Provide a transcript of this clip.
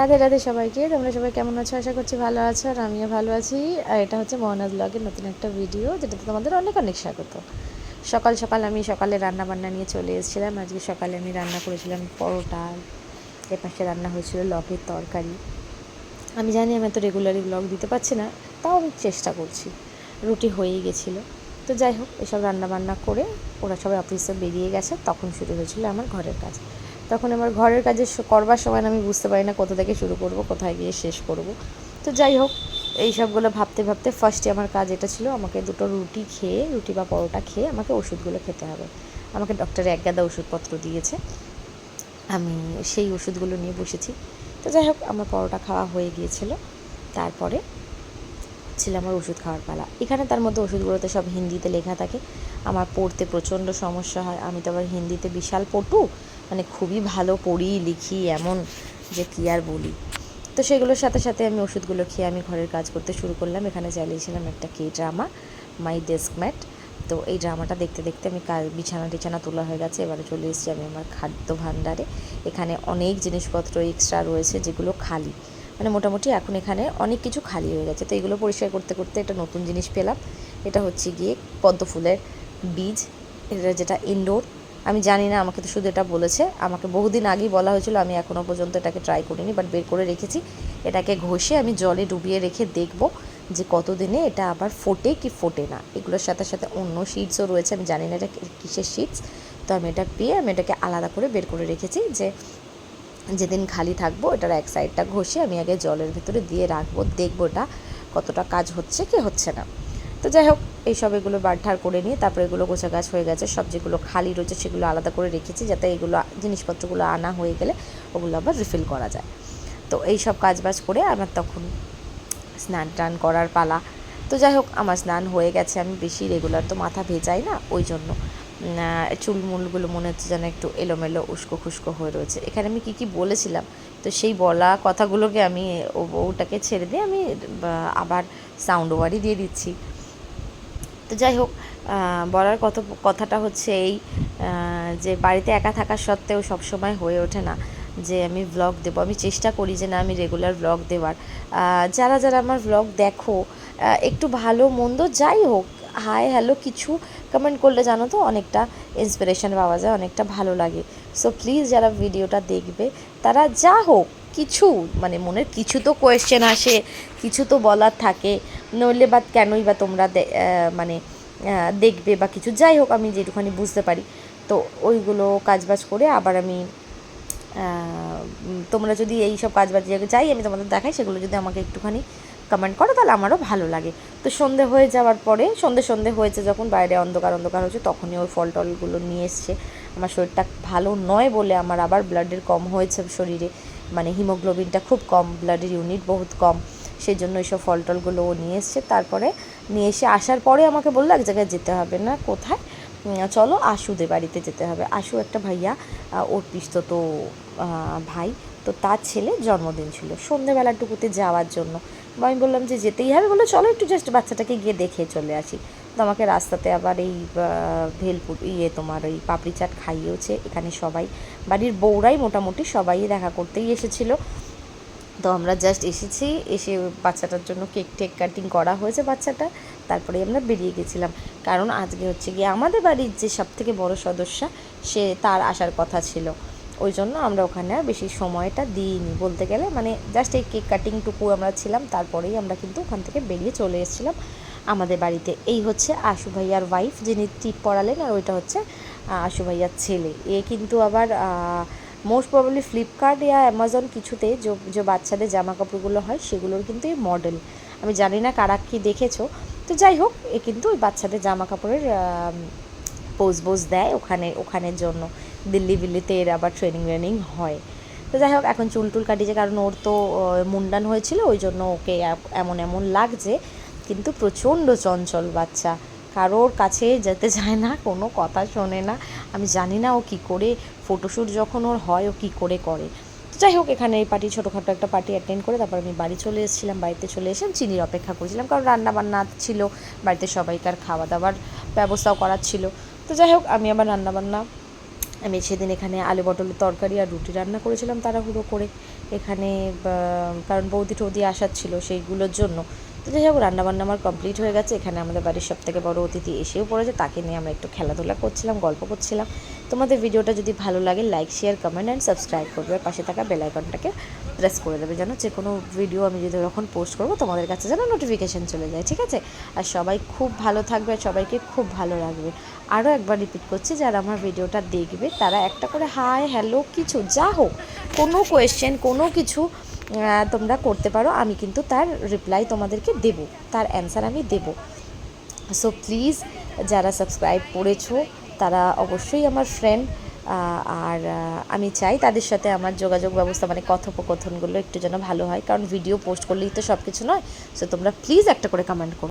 রাধে রাধে সবাইকে। তোমরা সবাই কেমন আছো? আশা করছি ভালো আছো, আর আমিও ভালো আছি। আর এটা হচ্ছে মোহনাজ ব্লগের নতুন একটা ভিডিও, যেটাতে তোমাদের অনেক অনেক স্বাগত। সকাল সকাল আমি সকালে রান্না বান্না নিয়ে চলে এসেছিলাম। আজকে সকালে আমি রান্না করেছিলাম পরোটা, এর পাশে রান্না হয়েছিল লকের তরকারি। আমি জানি আমি এত রেগুলারই ব্লগ দিতে পারছি না, তাও আমি চেষ্টা করছি। রুটি হয়েই গেছিলো। তো যাই হোক, এসব রান্নাবান্না করে ওরা সবাই অফিসে বেরিয়ে গেছে, তখন শুরু হয়েছিল আমার ঘরের কাজ। তখন আমার ঘরের কাজে করবার সময় আমি বুঝতে পারি না কোথা থেকে শুরু করব, কোথায় গিয়ে শেষ করব। তো যাই হোক, এই সবগুলো ভাবতে ভাবতে ফার্স্টে আমার কাজ এটা ছিল, আমাকে দুটো রুটি বা পরোটা খেয়ে আমাকে ওষুধগুলো খেতে হবে। আমাকে ডক্টরে এক গাদা ওষুধপত্র দিয়েছে, আমি সেই ওষুধগুলো নিয়ে বসেছি। তো যাই হোক, আমার পরোটা খাওয়া হয়ে গিয়েছিল। তারপরে ছিল আমার ওষুধ খাওয়ার পালা। এখানে তার মধ্যে ওষুধগুলোতে সব হিন্দিতে লেখা থাকে, আমার পড়তে প্রচণ্ড সমস্যা হয়। আমি তো আবার হিন্দিতে বিশাল পটু, মানে খুবই ভালো পড়ি লিখি, এমন যে কী আর বলি। তো সেগুলোর সাথে সাথে আমি ওষুধগুলো খেয়ে আমি ঘরের কাজ করতে শুরু করলাম। এখানে চালিয়েছিলাম একটা ড্রামা, মাই ডেস্ক ম্যাট। তো এই ড্রামাটা দেখতে দেখতে আমি বিছানা তোলা হয়ে গেছে। এবারে চলে এসেছি আমি আমার খাদ্য ভাণ্ডারে। এখানে অনেক জিনিসপত্র এক্সট্রা রয়েছে, যেগুলো খালি, মানে মোটামুটি এখন এখানে অনেক কিছু খালি হয়ে গেছে। তো এগুলো পরিষ্কার করতে করতে একটা নতুন জিনিস পেলাম। এটা হচ্ছে গিয়ে পদ্ম ফুলের বীজ, এটা যেটা ইনডোর। আমি জানি না, আমাকে তো শুধু এটা বলেছে, আমাকে বহুদিন আগেই বলা হয়েছিল, আমি এখনও পর্যন্ত এটাকে ট্রাই করিনি, বাট বের করে রেখেছি। এটাকে ঘষে আমি জলে ডুবিয়ে রেখে দেখব যে কতদিনে এটা আবার ফোটে কি ফোটে না। এগুলোর সাথে সাথে অন্য শিটসও রয়েছে, আমি জানি না এটা কিসের শিটস। তো আমি এটা পেয়ে আমি এটাকে আলাদা করে বের করে রেখেছি, যে যেদিন খালি থাকবো এটার এক সাইডটা ঘষে আমি আগে জলের ভিতরে দিয়ে রাখবো, দেখবো এটা কতটা কাজ হচ্ছে কি হচ্ছে না। তো যাই হোক, এগুলো বাড়ঠার করে নিয়ে তারপরে এগুলো গোছা গাছ হয়ে গেছে। সব যেগুলো খালি রয়েছে সেগুলো আলাদা করে রেখেছি, যাতে এগুলো জিনিসপত্রগুলো আনা হয়ে গেলে ওগুলো আবার রিফিল করা যায়। তো এই সব কাজবাজ করে আমার তখন স্নান টান করার পালা। তো যাই হোক, আমার স্নান হয়ে গেছে। আমি বেশি রেগুলার তো মাথা ভেজাই না, ওই জন্য চুলমুলগুলো মনে হচ্ছে যেন একটু এলোমেলো উস্কো খুস্কো হয়ে রয়েছে। এখানে আমি কী বলেছিলাম, তো সেই বলা কথাগুলোকে আমি ওটাকে ছেড়ে দিয়ে আমি আবার সাউন্ড ওভারই দিয়ে দিচ্ছি। তো যাই হোক, বলার কথাটা হচ্ছে এই, যে বাড়িতে একা থাকা সত্ত্বেও সবসময় হয়ে ওঠে না যে আমি ব্লগ দেবো। আমি চেষ্টা করি যে না, আমি রেগুলার ব্লগ দেওয়ার। যারা যারা আমার ব্লগ দেখো, একটু ভালো মন্দ যাই হোক, হাই হ্যালো কিছু কমেন্ট করলে জানো তো অনেকটা ইন্সপিরেশন পাওয়া যায়, অনেকটা ভালো লাগে। সো প্লিজ, যারা ভিডিওটা দেখবে তারা যা হোক কিছু, মানে মনের কিছু তো কোয়েশ্চেন আসে, কিছু তো বলার থাকে, নইলে বা কেনই বা তোমরা মানে দেখবে বা কিছু, যাই হোক আমি যেটুখানি বুঝতে পারি, তো ওইগুলো কাজবাজ করে আবার আমি তোমরা যদি এই সব কাজবাজ যাই আমি তোমাদের দেখাই, সেগুলো যদি আমাকে একটুখানি কমেন্ট করো তাহলে আমারও ভালো লাগে। তো সন্ধে হয়ে যাওয়ার পরে, সন্ধে হয়েছে যখন, বাইরে অন্ধকার হয়েছে, তখনই ওই ফল টলগুলো নিয়ে এসছে। আমার শরীরটা ভালো নয় বলে আমার আবার ব্লাডের কম হয়েছে শরীরে, মানে হিমোগ্লোবিনটা খুব কম, ব্লাডের ইউনিট বহুত কম, সেই জন্য এইসব ফল টলগুলো ও নিয়ে এসছে। তারপরে নিয়ে এসে আসার পরে আমাকে বললো এক জায়গায় যেতে হবে। না কোথায়, চলো আশুদের বাড়িতে যেতে হবে। আশু একটা ভাইয়া, ওর পিস্তত ভাই, তো তার ছেলের জন্মদিন ছিল, সন্ধেবেলাটুকুতে যাওয়ার জন্য। আমি বললাম যে যেতেই হবে, বললো চলো একটু জাস্ট বাচ্চাটাকে গিয়ে দেখে চলে আসি। তো আমাকে রাস্তাতে আবার এই ভেলপুর তোমার ওই পাপড়ি চাট খাইয়েওছে। এখানে সবাই, বাড়ির বউরাই মোটামুটি সবাই দেখা করতেই এসেছিলো। তো আমরা জাস্ট এসেছি, এসে বাচ্চাটার জন্য কেক কাটিং করা হয়েছে বাচ্চাটা, তারপরে আমরা বেরিয়ে গেছিলাম। কারণ আজকে হচ্ছে গিয়ে আমাদের বাড়ির যে সবথেকে বড় সদস্যা, সে তার আসার কথা ছিল, ওই জন্য আমরা ওখানে আর বেশি সময়টা দিইনি বলতে গেলে, মানে জাস্ট এই কেক কাটিংটুকু আমরা ছিলাম, তারপরেই আমরা কিন্তু ওখান থেকে বেরিয়ে চলে এসেছিলাম আমাদের বাড়িতে। এই হচ্ছে আশু ভাইয়ার ওয়াইফ, যিনি টিপ পড়ালেন, আর ওইটা হচ্ছে আশু ভাইয়ার ছেলে। এ কিন্তু আবার মোস্ট প্রবাবলি ফ্লিপকার্ট ইয়া অ্যামাজন কিছুতে যে বাচ্চাদের জামা কাপড়গুলো হয় সেগুলোর কিন্তু এই মডেল। আমি জানি না কারা কি দেখেছো। তো যাই হোক, এ কিন্তু ওই বাচ্চাদের জামা কাপড়ের পোজ দেয় ওখানের জন্য। দিল্লিতে এর আবার ট্রেনিং হয়। তো যাই হোক, এখন চুল কাটিয়েছে, কারণ ওর তো মুন্ডান হয়েছিল, ওই জন্য ওকে এমন লাগছে। কিন্তু প্রচণ্ড চঞ্চল বাচ্চা, কারোর কাছে যেতে চায় না, কোনো কথা শোনে না। আমি জানি না ও কী করে, ফটোশ্যুট যখন ওর হয় ও কী করে করে। যাই হোক, এখানে এই ছোটোখাটো একটা পার্টি অ্যাটেন্ড করে তারপর আমি বাড়ি চলে এসেছিলাম। বাড়িতে চলে এসে চিনির অপেক্ষা করছিলাম, কারণ রান্নাবান্না ছিল বাড়িতে, সবাইকার খাওয়া দাওয়ার ব্যবস্থাও করার ছিল। তো যাই হোক, আমি আবার রান্নাবান্না আমি সেদিন এখানে আলু পটলের তরকারি আর রুটি রান্না করেছিলাম তাড়াহুড়ো করে এখানে, কারণ বৌদি টৌদি আসার ছিল সেইগুলোর জন্য। তো যাই হোক, রান্নাবান্না আমার কমপ্লিট হয়ে গেছে। এখানে আমাদের বাড়ির সবথেকে বড় অতিথি এসেও পড়েছে, তাকে নিয়ে আমরা একটু খেলাধুলা করছিলাম, গল্প করছিলাম। তোমাদের ভিডিওটা যদি ভালো লাগে like share comment and subscribe করবে, পাশে থাকা বেল আইকনটাকে প্রেস করে দেবে, যেন যে কোনো ভিডিও আমি যদি যখন পোস্ট করবো তোমাদের কাছে যেন নোটিফিকেশান চলে যায়, ঠিক আছে? আর সবাই খুব ভালো থাকবে, সবাইকে খুব ভালো লাগবে। আরও একবার রিপিট করছি, যারা আমার ভিডিওটা দেখবে তারা একটা করে হাই হ্যালো কিছু যা হোক, কোনো কোয়েশ্চেন কোনো কিছু তোমরা করতে পারো, আমি কিন্তু তার রিপ্লাই তোমাদেরকে দেব, তার অ্যান্সার আমি দেব। সো প্লিজ, যারা সাবস্ক্রাইব করেছো তারা অবশ্যই আমার ফ্রেন্ড, আর আমি চাই তাদের সাথে আমার যোগাযোগ ব্যবস্থা মানে কথোপকথনগুলো একটু যেন ভালো হয়, কারণ ভিডিও পোস্ট করলেই তো সব কিছু নয়। সো তোমরা প্লিজ একটা করে কমেন্ট করো।